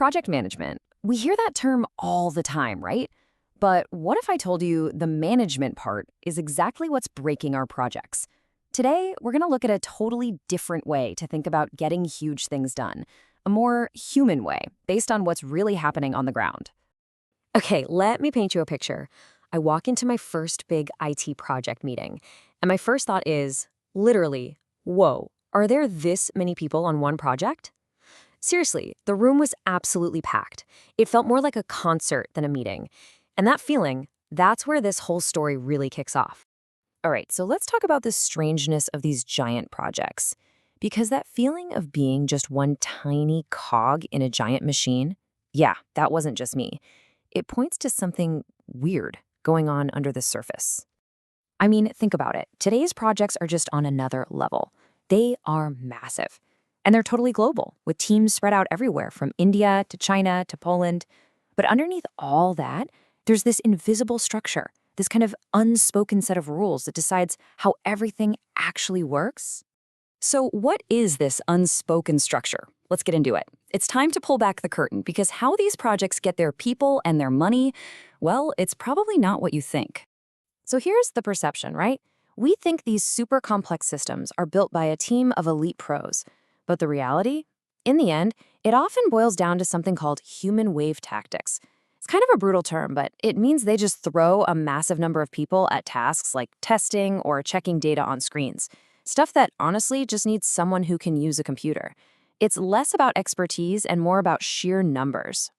Project management. We hear that term all the time, right? But what if I told you the management part is exactly what's breaking our projects? Today, we're going to look at a totally different way to think about getting huge things done, a more human way based on what's really happening on the ground. Okay, let me paint you a picture. I walk into my first big IT project meeting, and my first thought is, literally, whoa, are there this many people on one project? Seriously, the room was absolutely packed. It felt more like a concert than a meeting. And that feeling, that's where this whole story really kicks off. All right, so let's talk about the strangeness of these giant projects. Because that feeling of being just one tiny cog in a giant machine, yeah, that wasn't just me. It points to something weird going on under the surface. I mean, think about it. Today's projects are just on another level. They are massive. And they're totally global, with teams spread out everywhere from India to China to Poland. But underneath all that, there's this invisible structure, this kind of unspoken set of rules that decides how everything actually works. So what is this unspoken structure? Let's get into it. It's time to pull back the curtain because how these projects get their people and their money, well, it's probably not what you think. So here's the perception, right? We think these super complex systems are built by a team of elite pros. But the reality? In the end, it often boils down to something called human wave tactics. It's kind of a brutal term, but it means they just throw a massive number of people at tasks like testing or checking data on screens. Stuff that honestly just needs someone who can use a computer. It's less about expertise and more about sheer numbers.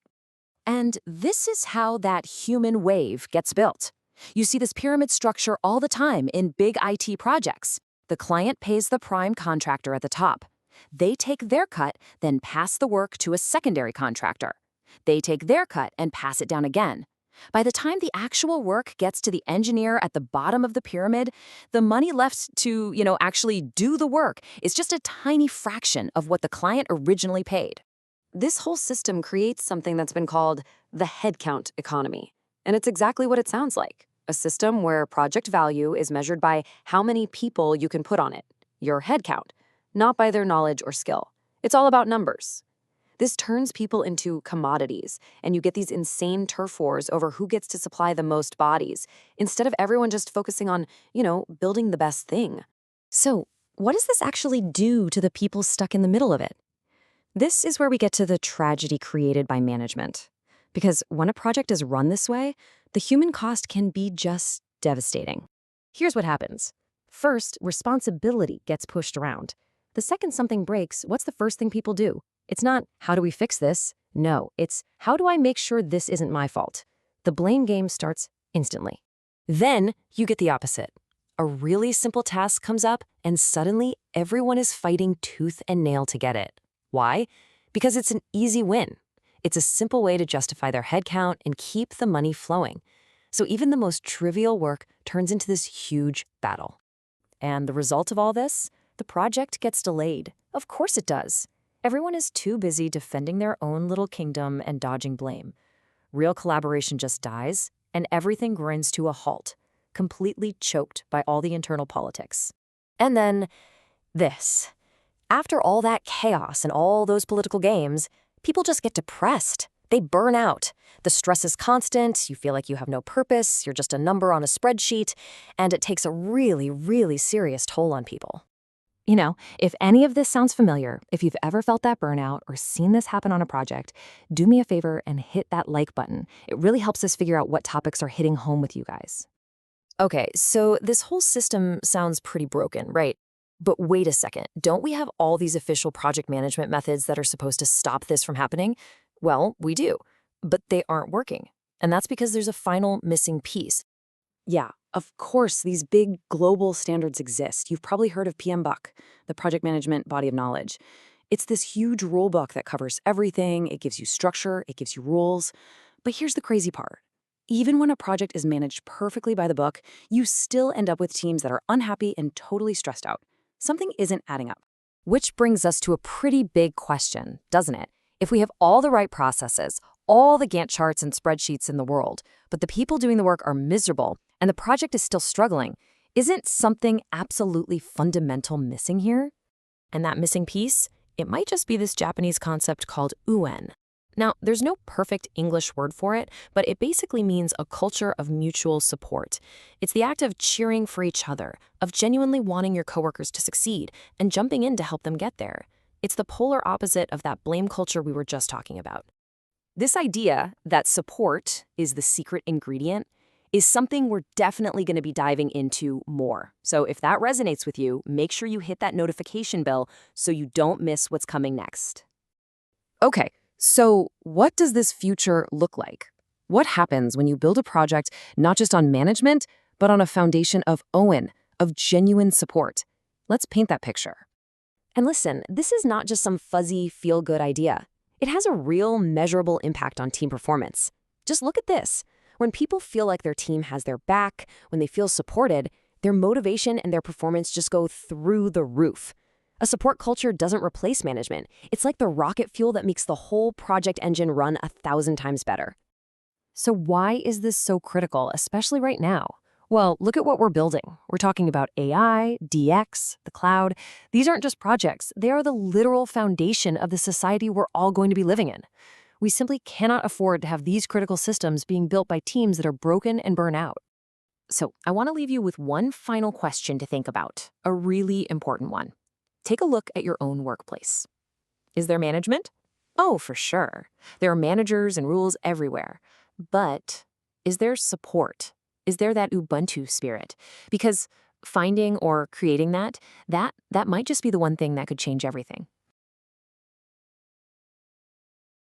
And this is how that human wave gets built. You see this pyramid structure all the time in big IT projects. The client pays the prime contractor at the top. They take their cut, then pass the work to a secondary contractor. They take their cut and pass it down again. By the time the actual work gets to the engineer at the bottom of the pyramid, the money left to, actually do the work is just a tiny fraction of what the client originally paid. This whole system creates something that's been called the headcount economy. And it's exactly what it sounds like. A system where project value is measured by how many people you can put on it, your headcount, not by their knowledge or skill. It's all about numbers. This turns people into commodities, and you get these insane turf wars over who gets to supply the most bodies, instead of everyone just focusing on, building the best thing. So, what does this actually do to the people stuck in the middle of it? This is where we get to the tragedy created by management. Because when a project is run this way, the human cost can be just devastating. Here's what happens. First, responsibility gets pushed around. The second something breaks, what's the first thing people do? It's not, how do we fix this? No, it's, how do I make sure this isn't my fault? The blame game starts instantly. Then you get the opposite. A really simple task comes up, and suddenly everyone is fighting tooth and nail to get it. Why? Because it's an easy win. It's a simple way to justify their headcount and keep the money flowing. So even the most trivial work turns into this huge battle. And the result of all this? The project gets delayed. Of course it does. Everyone is too busy defending their own little kingdom and dodging blame. Real collaboration just dies, and everything grinds to a halt, completely choked by all the internal politics. And then, this. After all that chaos and all those political games, people just get depressed. They burn out. The stress is constant, you feel like you have no purpose, you're just a number on a spreadsheet, and it takes a really, really serious toll on people. If any of this sounds familiar, if you've ever felt that burnout or seen this happen on a project, do me a favor and hit that like button. It really helps us figure out what topics are hitting home with you guys. Okay, so this whole system sounds pretty broken, right? But wait a second, don't we have all these official project management methods that are supposed to stop this from happening? Well, we do, but they aren't working. And that's because there's a final missing piece. Yeah, of course, these big global standards exist. You've probably heard of PMBOK, the Project Management Body of Knowledge. It's this huge rule book that covers everything. It gives you structure, it gives you rules. But here's the crazy part. Even when a project is managed perfectly by the book, you still end up with teams that are unhappy and totally stressed out. Something isn't adding up. Which brings us to a pretty big question, doesn't it? If we have all the right processes, all the Gantt charts and spreadsheets in the world, but the people doing the work are miserable and the project is still struggling, isn't something absolutely fundamental missing here? And that missing piece? It might just be this Japanese concept called UEN. Now, there's no perfect English word for it, but it basically means a culture of mutual support. It's the act of cheering for each other, of genuinely wanting your coworkers to succeed and jumping in to help them get there. It's the polar opposite of that blame culture we were just talking about. This idea that support is the secret ingredient is something we're definitely going to be diving into more. So if that resonates with you, make sure you hit that notification bell so you don't miss what's coming next. Okay, so what does this future look like? What happens when you build a project not just on management, but on a foundation of Owen, of genuine support? Let's paint that picture. And listen, this is not just some fuzzy, feel-good idea. It has a real, measurable impact on team performance. Just look at this. When people feel like their team has their back, when they feel supported, their motivation and their performance just go through the roof. A support culture doesn't replace management. It's like the rocket fuel that makes the whole project engine run 1,000 times better. So why is this so critical, especially right now? Well, look at what we're building. We're talking about AI, DX, the cloud. These aren't just projects. They are the literal foundation of the society we're all going to be living in. We simply cannot afford to have these critical systems being built by teams that are broken and burn out. So I want to leave you with one final question to think about, a really important one. Take a look at your own workplace. Is there management? Oh, for sure. There are managers and rules everywhere. But is there support? Is there that Ubuntu spirit? Because finding or creating that might just be the one thing that could change everything.